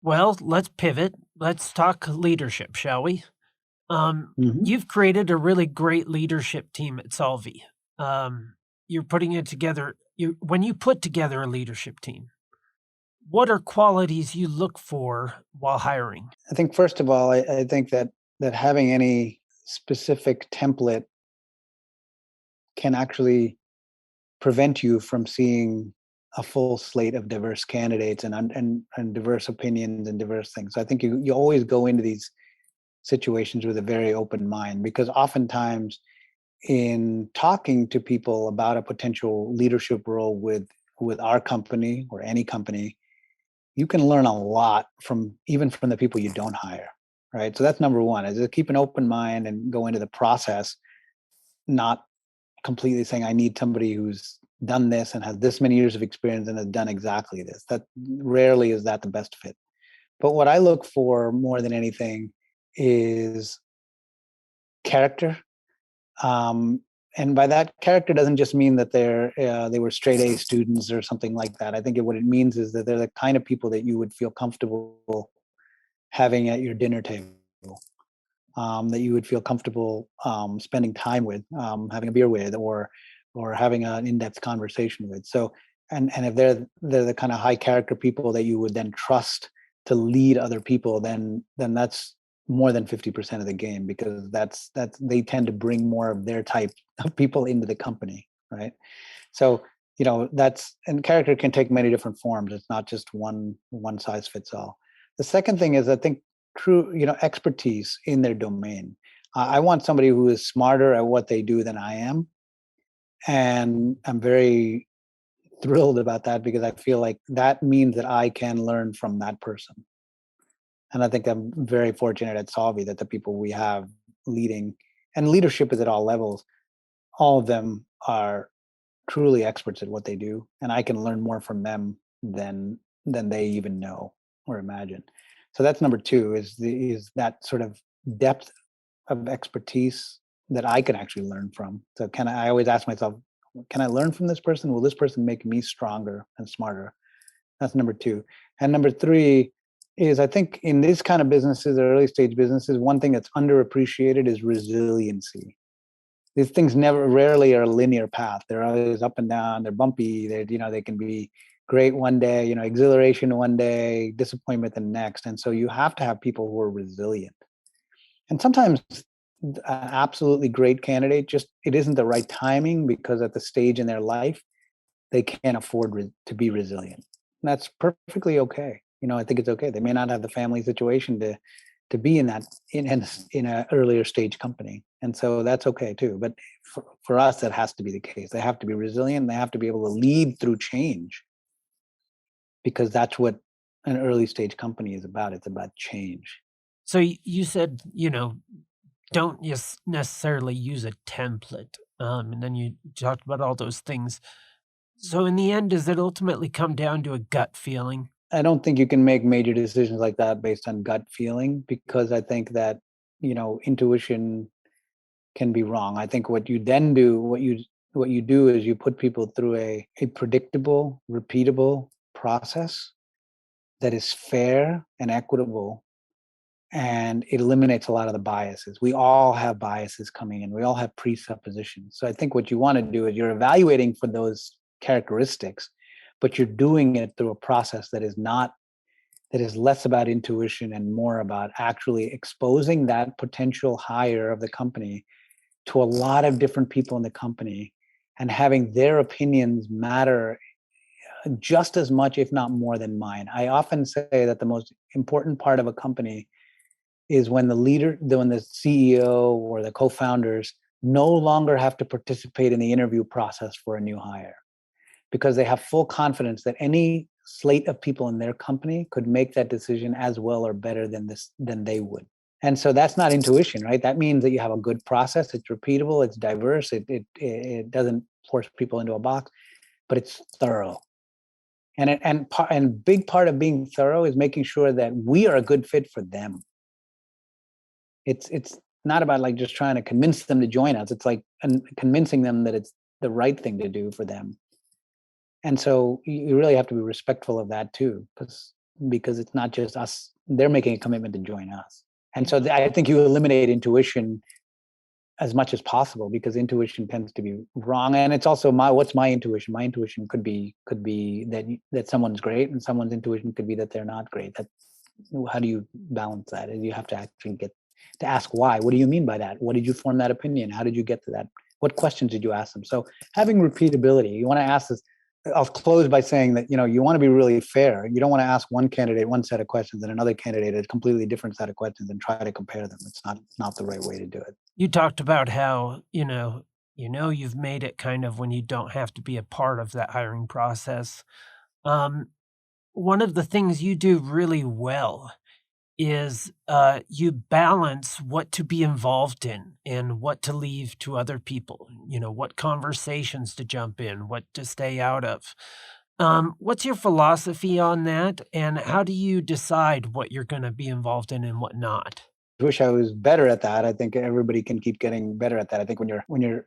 Well, let's pivot. Let's talk leadership, shall we? hmm You've created a really great leadership team at Solvvy. You're putting it together. When you put together a leadership team, what are qualities you look for while hiring? I think first of all, I think that having any specific template can actually prevent you from seeing a full slate of diverse candidates and diverse opinions and diverse things. So I think you always go into these situations with a very open mind, because oftentimes in talking to people about a potential leadership role with our company or any company, you can learn a lot from even from the people you don't hire, right? So that's number one, is to keep an open mind and go into the process, not completely saying I need somebody who's done this and has this many years of experience and has done exactly this. That rarely is that the best fit. But what I look for more than anything is character. um, and by that, character doesn't just mean that they were straight A students or something like that. I think what it means is that they're the kind of people that you would feel comfortable having at your dinner table, that you would feel comfortable spending time with, having a beer with, or having an in-depth conversation with. So, and if they're the kind of high character people that you would then trust to lead other people, then that's more than 50% of the game, because that's they tend to bring more of their type of people into the company, right? So that's, and character can take many different forms. It's not just one size fits all. The second thing is, I think, true expertise in their domain. I want somebody who is smarter at what they do than I am, and I'm very thrilled about that, because I feel like that means that I can learn from that person. And I think I'm very fortunate at Solvvy that the people we have leading, and leadership is at all levels, all of them are truly experts at what they do, and I can learn more from them than they even know or imagine. So that's number two, is that sort of depth of expertise that I can actually learn from. So I always ask myself, can I learn from this person? Will this person make me stronger and smarter? That's number two. And number three is, I think in these kind of businesses, early stage businesses, one thing that's underappreciated is resiliency. These things rarely are a linear path. They're always up and down. They're bumpy. They can be great one day, exhilaration one day, disappointment the next. And so you have to have people who are resilient. And sometimes an absolutely great candidate, just it isn't the right timing, because at the stage in their life they can't afford to be resilient. And that's perfectly okay. I think it's okay. They may not have the family situation to be in that in an earlier stage company, and so that's okay too. But for us, that has to be the case. They have to be resilient. They have to be able to lead through change, because that's what an early stage company is about. It's about change. So you said, don't just necessarily use a template. And then you talked about all those things. So in the end, does it ultimately come down to a gut feeling? I don't think you can make major decisions like that based on gut feeling, because I think that intuition can be wrong. I think what you do is you put people through a predictable, repeatable process that is fair and equitable, and it eliminates a lot of the biases. We all have biases coming in. We all have presuppositions. So I think what you want to do is you're evaluating for those characteristics, but you're doing it through a process that is less about intuition and more about actually exposing that potential hire of the company to a lot of different people in the company, and having their opinions matter just as much, if not more, than mine. I often say that the most important part of a company is when the CEO or the co-founders no longer have to participate in the interview process for a new hire, because they have full confidence that any slate of people in their company could make that decision as well or better than they would. And so that's not intuition, right? That means that you have a good process. It's repeatable. It's diverse. It doesn't force people into a box, but it's thorough. And big part of being thorough is making sure that we are a good fit for them. It's not about like just trying to convince them to join us. It's like convincing them that it's the right thing to do for them. And so you really have to be respectful of that too, because because it's not just us. They're making a commitment to join us. And so I think you eliminate intuition as much as possible, because intuition tends to be wrong. And it's also what's my intuition? My intuition could be that someone's great, and someone's intuition could be that they're not great. How do you balance that? And you have to actually get to ask why. What do you mean by that? What did you form that opinion? How did you get to that? What questions did you ask them? So having repeatability, you want to ask this. I'll close by saying that, you want to be really fair. You don't want to ask one candidate one set of questions and another candidate a completely different set of questions and try to compare them. It's not the right way to do it. You talked about how, you've made it kind of when you don't have to be a part of that hiring process. One of the things you do really well is you balance what to be involved in and what to leave to other people, what conversations to jump in, what to stay out of. What's your philosophy on that, and how do you decide what you're going to be involved in and what not? I wish I was better at that. I think everybody can keep getting better at that. I think when you're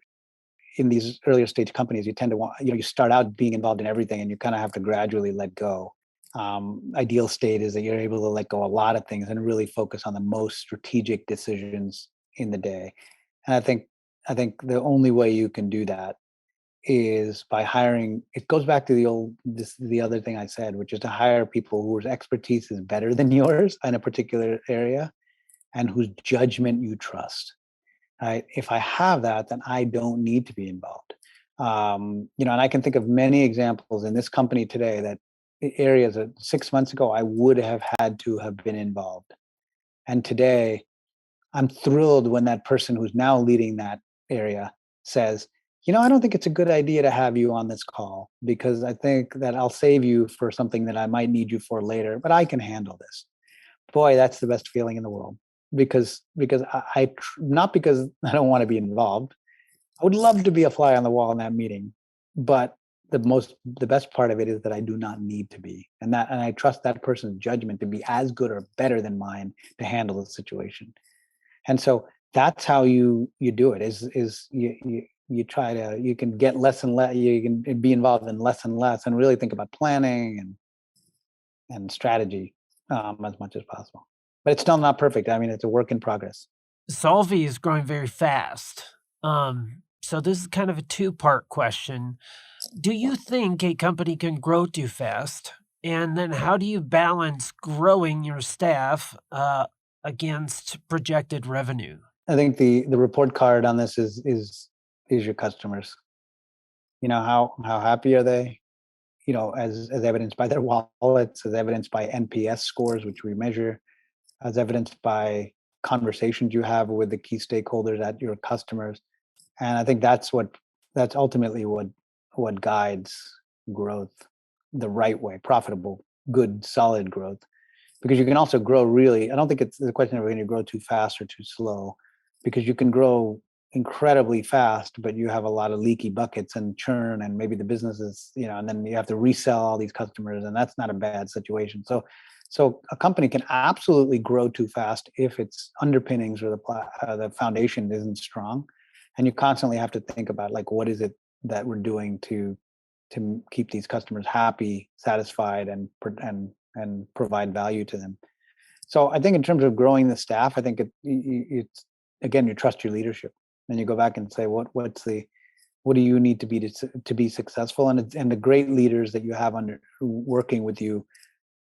in these earlier stage companies, you tend to want, you start out being involved in everything, and you kind of have to gradually let go. Ideal state is that you're able to let go a lot of things and really focus on the most strategic decisions in the day. And I think the only way you can do that is by hiring. It goes back to the other thing I said, which is to hire people whose expertise is better than yours in a particular area and whose judgment you trust. Right? If I have that, then I don't need to be involved. And I can think of many examples in this company today that areas that 6 months ago I would have had to have been involved. And today I'm thrilled when that person who's now leading that area says, I don't think it's a good idea to have you on this call, because I think that I'll save you for something that I might need you for later, but I can handle this. Boy, that's the best feeling in the world, because not because I don't want to be involved. I would love to be a fly on the wall in that meeting, but the best part of it is that I do not need to be, and I trust that person's judgment to be as good or better than mine to handle the situation. And so that's how you do it. Is you try to, you can get less and less, you can be involved in less and less, and really think about planning and strategy as much as possible. But it's still not perfect. I mean, it's a work in progress. Solvvy is growing very fast. So this is kind of a two-part question. Do you think a company can grow too fast? And then how do you balance growing your staff against projected revenue? I think the report card on this is your customers. How happy are they? As evidenced by their wallets, as evidenced by NPS scores, which we measure, as evidenced by conversations you have with the key stakeholders at your customers. And I think that's ultimately what guides growth the right way, profitable, good, solid growth. Because you can also grow really, I don't think it's the question of when you grow too fast or too slow, because you can grow incredibly fast, but you have a lot of leaky buckets and churn, and maybe the business is, and then you have to resell all these customers, and that's not a bad situation. So a company can absolutely grow too fast if its underpinnings or the foundation isn't strong, and you constantly have to think about, like, what is it that we're doing to keep these customers happy, satisfied, and provide value to them. So I think in terms of growing the staff, I think it's again, you trust your leadership, and you go back and say, what do you need to be to be successful? And the great leaders that you have under working with you,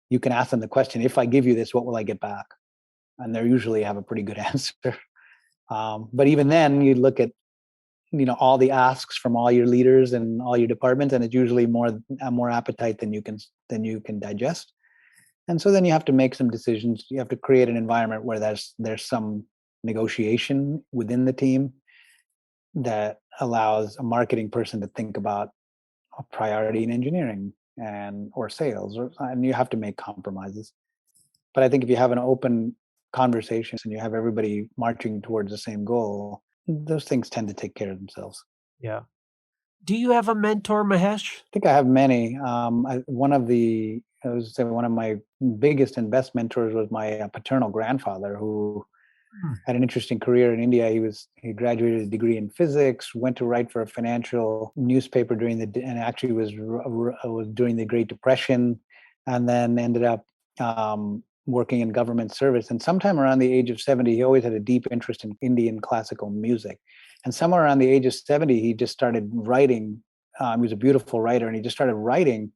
you can ask them the question, if I give you this, what will I get back? And they usually have a pretty good answer. But even then, you look at all the asks from all your leaders and all your departments, and it's usually more appetite than you can digest. And so then you have to make some decisions. You have to create an environment where there's some negotiation within the team that allows a marketing person to think about a priority in engineering or sales, and you have to make compromises. But I think if you have an open conversation and you have everybody marching towards the same goal, those things tend to take care of themselves. Yeah. Do you have a mentor, Mahesh? I think I have many. One of my biggest and best mentors was my paternal grandfather, who had an interesting career in India. He graduated a degree in physics, went to write for a financial newspaper and actually was during the Great Depression, and then ended up working in government service. And sometime around the age of 70, he always had a deep interest in Indian classical music. And somewhere around the age of 70, he just started writing. He was a beautiful writer, and he just started writing,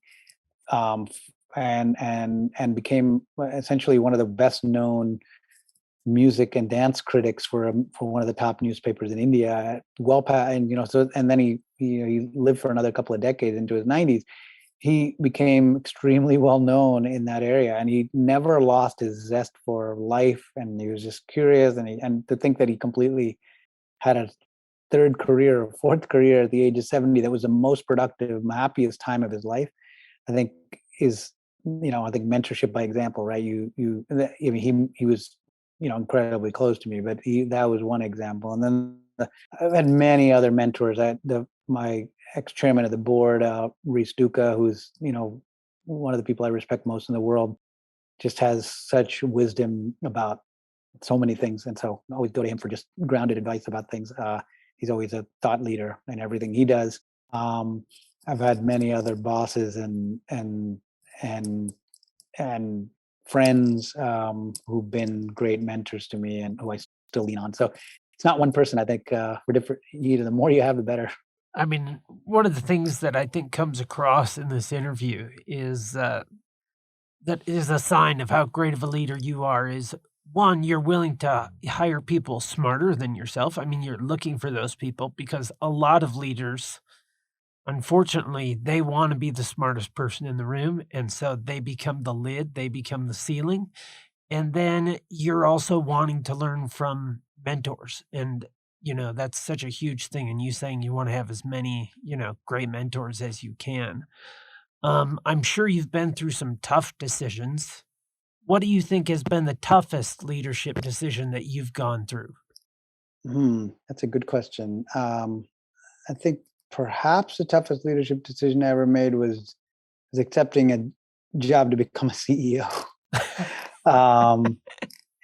um, and became essentially one of the best known music and dance critics for one of the top newspapers in India. Well, and so and then he lived for another couple of decades into his 90s. He became extremely well known in that area, and he never lost his zest for life, and he was just curious, and to think that he completely had a third career or fourth career at the age of 70 that was the most productive, happiest time of his life, I think is, I think mentorship by example, right? I mean, he was, incredibly close to me, but that was one example. And then I've had many other mentors. My ex-chairman of the board, Reese Duca, who's, one of the people I respect most in the world, just has such wisdom about so many things. And so I always go to him for just grounded advice about things. He's always a thought leader in everything he does. Um, I've had many other bosses and and friends, who've been great mentors to me and who I still lean on. So it's not one person. I think, we're different. The more you have, the better. I mean, one of the things that I think comes across in this interview is that is a sign of how great of a leader you are is one, you're willing to hire people smarter than yourself. I mean, you're looking for those people because a lot of leaders, unfortunately, they want to be the smartest person in the room. And so they become the lid, they become the ceiling. And then you're also wanting to learn from mentors. And, that's such a huge thing. And you saying you want to have as many, great mentors as you can. I'm sure you've been through some tough decisions. What do you think has been the toughest leadership decision that you've gone through? That's a good question. I think perhaps the toughest leadership decision I ever made was accepting a job to become a CEO. And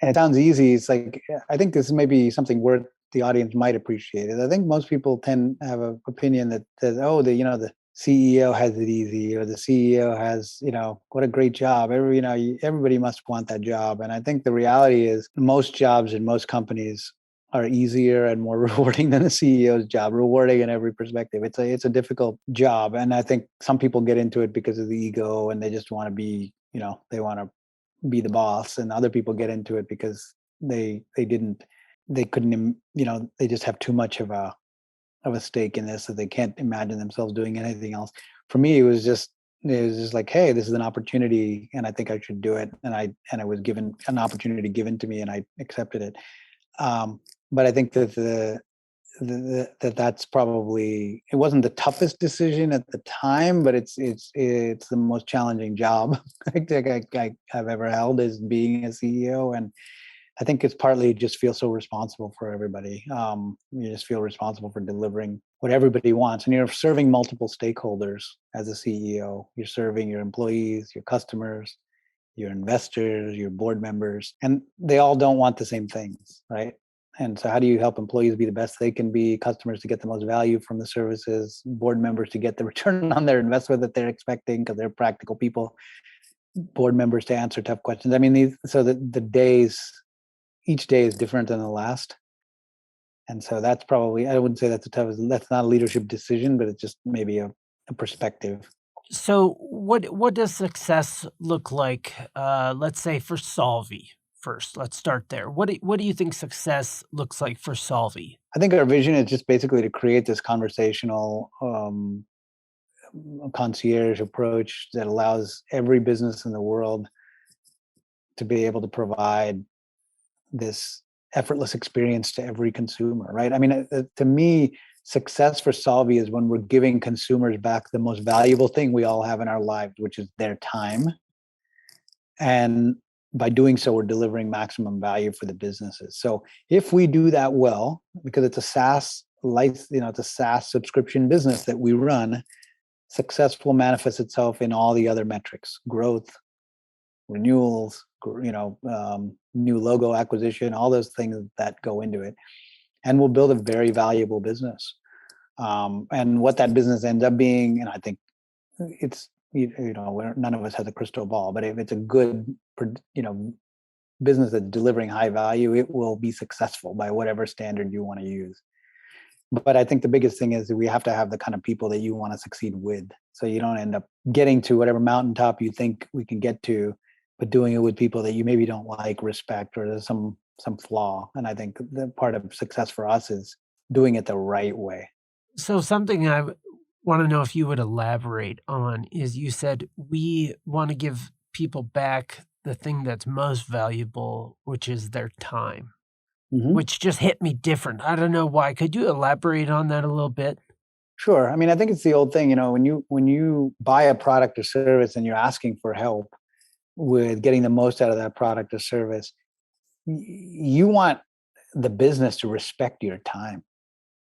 it sounds easy. It's like, I think this is maybe something worth the audience might appreciate it. I think most people tend to have an opinion that says, oh, the CEO has it easy, or the CEO has, what a great job. Everybody must want that job. And I think the reality is most jobs in most companies are easier and more rewarding than the CEO's job, rewarding in every perspective. It's a difficult job. And I think some people get into it because of the ego and they just want to be, they want to be the boss, and other people get into it because they couldn't, they just have too much of a stake in this, so they can't imagine themselves doing anything else. For me, it was just like, hey, this is an opportunity and I think I should do it, and I was given an opportunity given to me and I accepted it. But I think that that's probably, it wasn't the toughest decision at the time, but it's the most challenging job I think I've ever held, is being a CEO. And I think it's partly just feel so responsible for everybody. You just feel responsible for delivering what everybody wants, and you're serving multiple stakeholders as a CEO. You're serving your employees, your customers, your investors, your board members, and they all don't want the same things, right? And so how do you help employees be the best they can be, customers to get the most value from the services, board members to get the return on their investment that they're expecting because they're practical people, board members to answer tough questions. I mean, so the days, each day is different than the last. And so that's probably, I wouldn't say that's not a leadership decision, but it's just maybe a perspective. So, what does success look like? Let's say for Solvvy first. Let's start there. What do you think success looks like for Solvvy? I think our vision is just basically to create this conversational, concierge approach that allows every business in the world to be able to provide this effortless experience to every consumer, right? I mean, to me, success for Solvvy is when we're giving consumers back the most valuable thing we all have in our lives, which is their time. And by doing so, we're delivering maximum value for the businesses. So if we do that well, because it's a SaaS it's a SaaS subscription business that we run, success will manifest itself in all the other metrics: growth, renewals, new logo acquisition, all those things that go into it, and we'll build a very valuable business. And what that business ends up being, and I think it's none of us has a crystal ball, but if it's a good, you know, business that's delivering high value, it will be successful by whatever standard you want to use. But I think the biggest thing is that we have to have the kind of people that you want to succeed with. So you don't end up getting to whatever mountaintop you think we can get to, but doing it with people that you maybe don't like, respect, or there's some flaw. And I think the part of success for us is doing it the right way. So something I want to know if you would elaborate on is you said we want to give people back the thing that's most valuable, which is their time, Mhm. which just hit me different. I don't know why. Could you elaborate on that a little bit? Sure. I mean, I think it's the old thing, when you buy a product or service and you're asking for help with getting the most out of that product or service, you want the business to respect your time.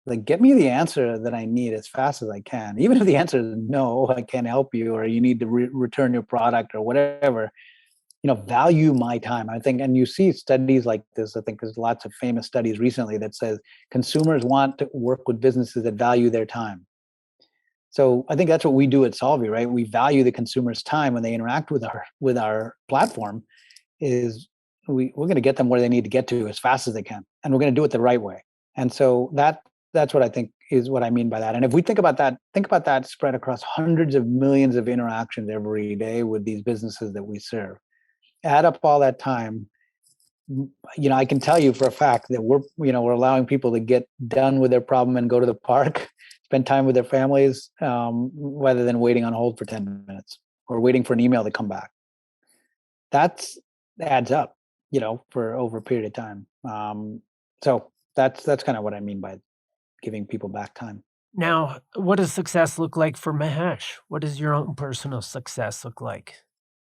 Like, get me the answer that I need as fast as I can. Even if the answer is no, I can't help you, or you need to return your product or whatever, value my time. I think, and you see studies like this. I think there's lots of famous studies recently that says consumers want to work with businesses that value their time. So I think that's what we do at Solvvy, right? We value the consumer's time when they interact with our platform. Is we're going to get them where they need to get to as fast as they can, and we're going to do it the right way. And so that's what I think is what I mean by that. And if we think about that spread across hundreds of millions of interactions every day with these businesses that we serve. Add up all that time. I can tell you for a fact that we're allowing people to get done with their problem and go to the park, spend time with their families, rather than waiting on hold for 10 minutes or waiting for an email to come back. That's adds up, for over a period of time. So that's kind of what I mean by giving people back time. Now, what does success look like for Mahesh? What does your own personal success look like?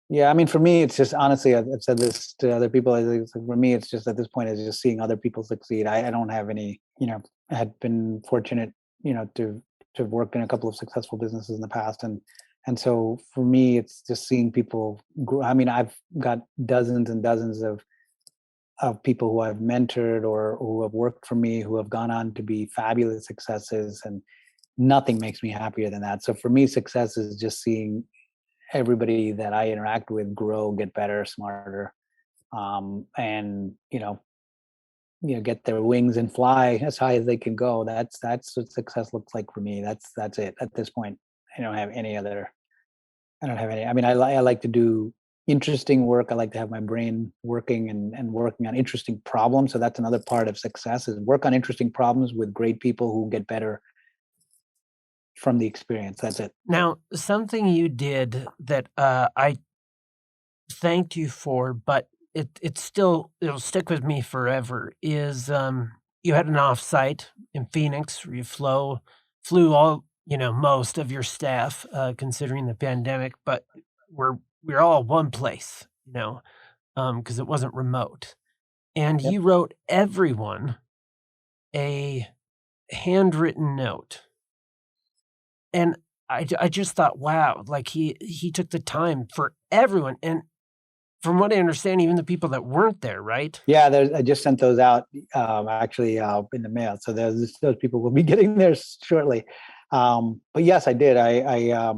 Yeah, I mean, for me, it's just honestly, I've said this to other people. For me, it's just at this point, it's just seeing other people succeed. I don't have any, I had been fortunate, to work in a couple of successful businesses in the past, and so for me, it's just seeing people grow. I mean, I've got dozens and dozens of people who I've mentored or who have worked for me who have gone on to be fabulous successes, and nothing makes me happier than that. So for me, success is just seeing everybody that I interact with grow, get better, smarter, and get their wings and fly as high as they can go. That's what success looks like for me. That's it at this point. I don't have any other. I don't have any. I mean, I like to do interesting work. I like to have my brain working and working on interesting problems. So that's another part of success is work on interesting problems with great people who get better from the experience. That's it. Now, something you did that I thanked you for, but it'll stick with me forever, is, you had an offsite in Phoenix where you flew all most of your staff, considering the pandemic, but we're all one place, because it wasn't remote, and Yep. you wrote everyone a handwritten note, and I just thought, "Wow," like, he took the time for everyone, and from what I understand, even the people that weren't there, right? Yeah, I just sent those out actually in the mail. So those people will be getting theirs shortly. But yes, I did. I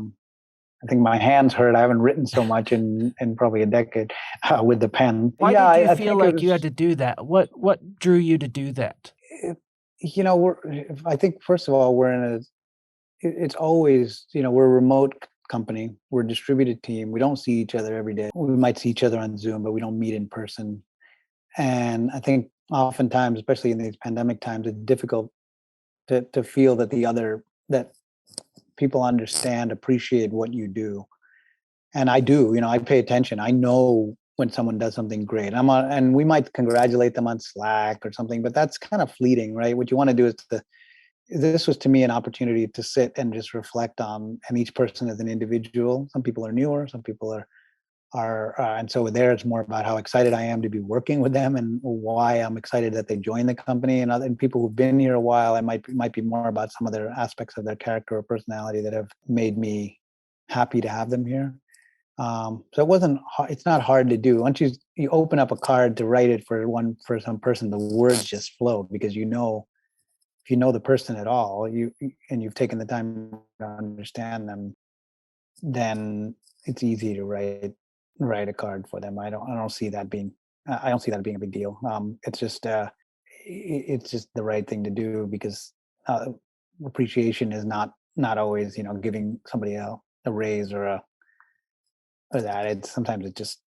think my hands hurt. I haven't written so much in probably a decade with the pen. Why Yeah, did you I feel think it like you had was. to do that? What drew you to do that? It, we're. I think first of all, we're in a. It's always we're a remote company. We're a distributed team. We don't see each other every day. We might see each other on Zoom, but we don't meet in person. And I think oftentimes, especially in these pandemic times, it's difficult to feel that people understand, appreciate what you do. And I do, I pay attention. I know when someone does something great. And we might congratulate them on Slack or something, but that's kind of fleeting, right? What you want to do is this was to me an opportunity to sit and just reflect on, and each person as an individual. Some people are newer, some people and so there it's more about how excited I am to be working with them and why I'm excited that they joined the company. And people who've been here a while, I might be more about some of their aspects of their character or personality that have made me happy to have them here. So it's not hard to do. Once you open up a card to write it for some person, the words just flow because if you know the person at all, and you've taken the time to understand them, then it's easy to write a card for them. I don't see that being I don't see that being a big deal. It's just the right thing to do because uh, appreciation is not always giving somebody a raise or that. It's sometimes it's just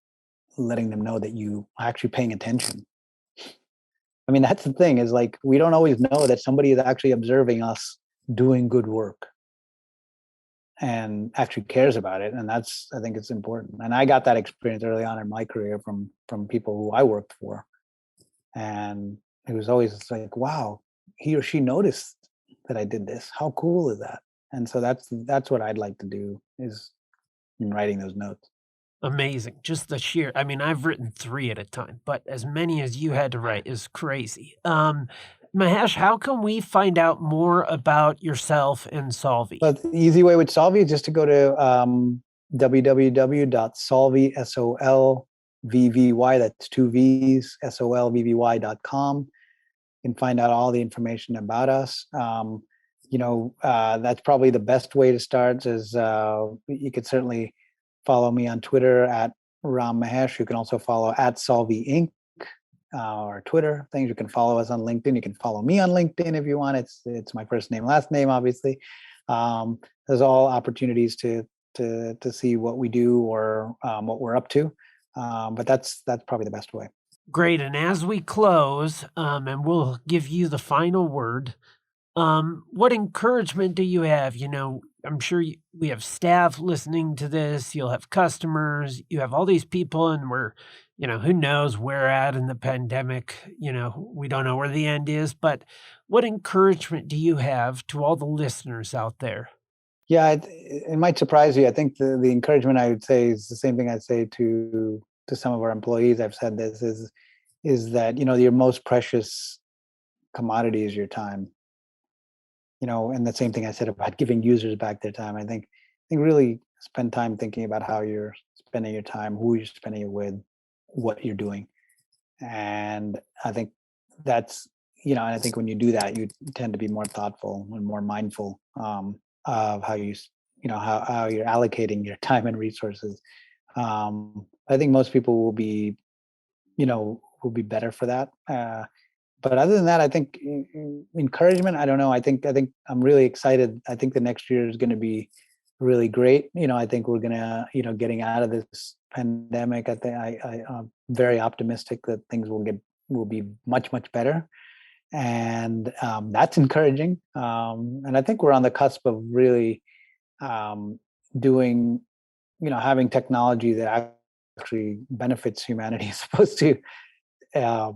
letting them know that you are actually paying attention. I mean, that's the thing is like we don't always know that somebody is actually observing us doing good work and actually cares about it, and that's I think it's important. And I got that experience early on in my career from people who I worked for, and it was always like, wow, he or she noticed that I did this. How cool is that? And so that's what I'd like to do is in writing those notes. Amazing. Just the sheer I mean, I've written 3 at a time, but as many as you had to write is crazy. Mahesh, how can we find out more about yourself and Solvvy? But the easy way with Solvvy is just to go to www.solvvy, SOLVVY, that's two V's, SOLVVY.com. You can find out all the information about us. That's probably the best way to start is you could certainly follow me on Twitter at Ram Mahesh. You can also follow at Solvvy Inc. Or Twitter things. You can follow us on LinkedIn. You can follow me on LinkedIn if you want. It's my first name, last name, obviously. There's all opportunities to see what we do or what we're up to. But that's probably the best way. Great, and as we close, and we'll give you the final word, what encouragement do you have? You know, I'm sure we have staff listening to this, you'll have customers, you have all these people, and we're, who knows where we're at in the pandemic? We don't know where the end is, but what encouragement do you have to all the listeners out there? Yeah, it might surprise you. I think the encouragement I would say is the same thing I'd say to some of our employees. I've said this is that your most precious commodity is your time. And the same thing I said about giving users back their time. I think really spend time thinking about how you're spending your time, who you're spending it with, what you're doing. And I think that's and I think when you do that, you tend to be more thoughtful and more mindful of how how you're allocating your time and resources. I think most people will be better for that. But other than that, I think encouragement. I don't know. I think I'm really excited. I think the next year is going to be really great. I think we're gonna getting out of this pandemic. I'm very optimistic that things will be much better, and that's encouraging. And I think we're on the cusp of really doing having technology that actually benefits humanity as opposed to uh,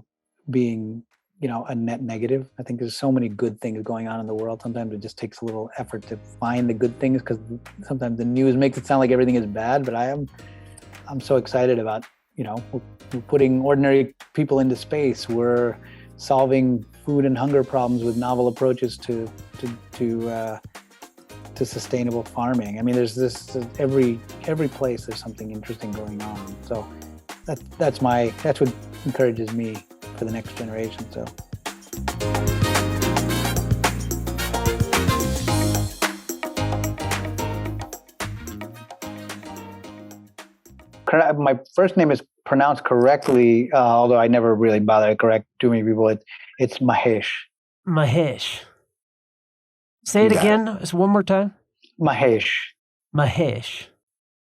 being a net negative. I think there's so many good things going on in the world. Sometimes it just takes a little effort to find the good things because sometimes the news makes it sound like everything is bad. But I'm so excited about we're putting ordinary people into space. We're solving food and hunger problems with novel approaches to sustainable farming. I mean, there's this every place there's something interesting going on. So that's what encourages me for the next generation. So my first name is pronounced correctly, although I never really bother to correct too many people. It's Mahesh. Mahesh. Say You it got it. again. One more time. Mahesh. Mahesh.